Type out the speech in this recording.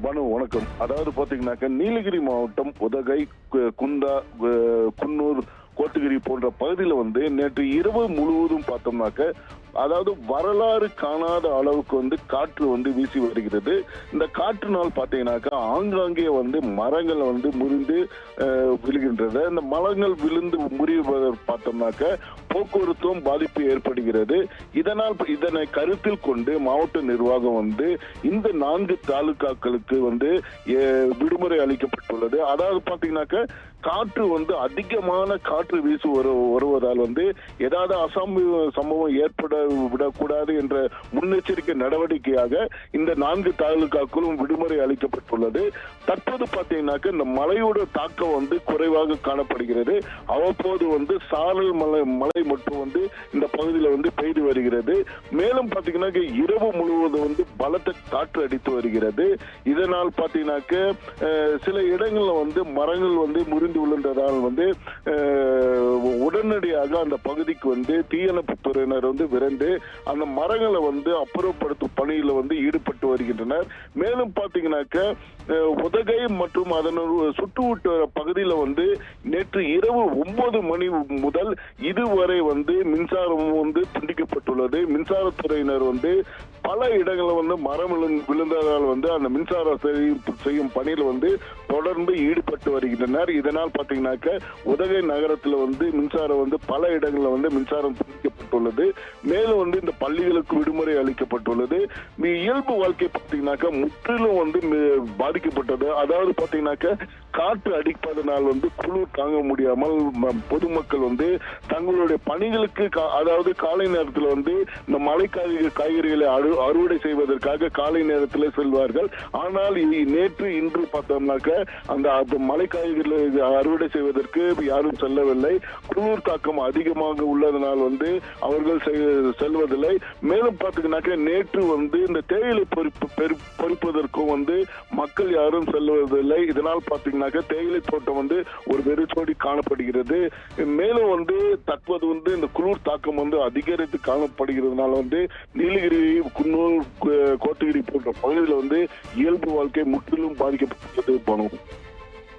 வணக்கம். அதாவது பாத்தீங்கன்னாக்க நீலகிரி மாவட்டம் உதகை, குந்தா, குன்னூர், கோத்தகிரி போன்ற பகுதியில நேற்று இரவு முழுவதும் பார்த்தோம்னாக்க அதாவது வரலாறு காணாத அளவுக்கு காற்று வீசி வருகிறது. இந்த காற்றுனால் பாத்தீங்கன்னாக்கா ஆங்காங்கே மரங்கள் முறிந்து விழுகின்றது. இந்த மரங்கள் விழுந்து முறிவதை பார்த்தோம்னாக்க போக்குவரத்தும் பாதிப்பு ஏற்படுகிறது. இதனை கருத்தில் கொண்டு மாவட்ட நிர்வாகம் இந்த 4 தாலுகாக்களுக்கு விடுமுறை அளிக்கப்பட்டுள்ளது. அதாவது பாத்தீங்கன்னாக்க காற்று அதிகமான காற்று வீசி வருவதால் ஏதாவது சம்பவம் ஏற்பட விடக்கூடாது என்ற முன்னெச்சரிக்கை நடவடிக்கையாக இந்த 4 தாலுகாக்களும் விடுமுறை அளிக்கப்பட்டுள்ளது. தற்போது பாத்தீங்கன்னாக்க இந்த மழையோட தாக்கம் குறைவாக காணப்படுகிறது. அவ்வப்போது சாரல் மழை மட்டும் இந்த பகுதியில் பெய்து வருகிறது. மேலும் பாத்தீங்கன்னா இரவு முழுவதும் பலத்த காற்று அடித்து வருகிறது. இதனால் பாத்தீங்கன்னாக்க சில இடங்கள்ல மரங்கள் முறிந்து விழுந்ததால் உடனடியாக அந்த பகுதிக்கு தீயணைப்பு துறையினர் விரைந்து அந்த மரங்களை அப்புறப்படுத்தும் பணியில ஈடுபட்டு வருகின்றனர். மேலும் பாத்தீங்கன்னாக்க உதகை மற்றும் அதனோட சுற்றுவட்டார பகுதியில நேற்று இரவு 9 மணி முதல் இதுவரை மின்சாரம் துண்டிக்கப்பட்டுள்ளது. மின்சாரத்துறையினர் பல இடங்கள்ல மரம் விழுந்ததால் அந்த மின்சார செய்யும் பணியில தொடர்ந்து ஈடுபட்டு வருகின்றனர். இதனால் பாத்தீங்கன்னாக்க உதகை நகரத்துல மின்சாரம் பல இடங்கள்ல மின்சாரம் துண்டிக்கப்பட்டுள்ளது. மேலும் இந்த பள்ளிகளுக்கு விடுமுறை அளிக்கப்பட்டுள்ளது. இயல்பு வாழ்க்கை பாத்தீங்கன்னாக்க முற்றிலும் பாதிக்கப்பட்டது. அதாவது பாத்தீங்கன்னாக்க காற்று அடிப்பதனால் குளிர் தாங்க முடியாமல் பொதுமக்கள் தங்களுடைய பணிகளுக்கு அதாவது காலை நேரத்தில் இந்த மழை காய்கறிகளை அறுவடை செய்வதற்காக காலை நேரத்தில் செல்வார்கள். ஆனால் இன்று பார்த்தோம்னாக்க அந்த மழை காய்கறிகளை அறுவடை செய்வதற்கு யாரும் செல்லவில்லை. குளிர் தாக்கம் அதிகமாக உள்ளதனால் அவர்கள் செல்வதில்லை. மேலும் பார்த்தீங்கன்னாக்க நேற்று இந்த தேயிலை பொறிப்பதற்கும் மக்கள் யாரும் செல்வதில்லை. இதனால் பார்த்தீங்கன்னாக்க தேயிலை தோட்டம் ஒரு வெறிச்சோடி காணப்படுகிறது. மேலும் தற்போது இந்த குளிர் தாக்கம் அதிகரித்து காணப்படுகிறதுனால நீலகிரி, குன்னூர், கோத்தகிரி போன்ற பகுதியில் இயல்பு வாழ்க்கை முற்றிலும் பாதிக்கப்பட்டுள்ளது.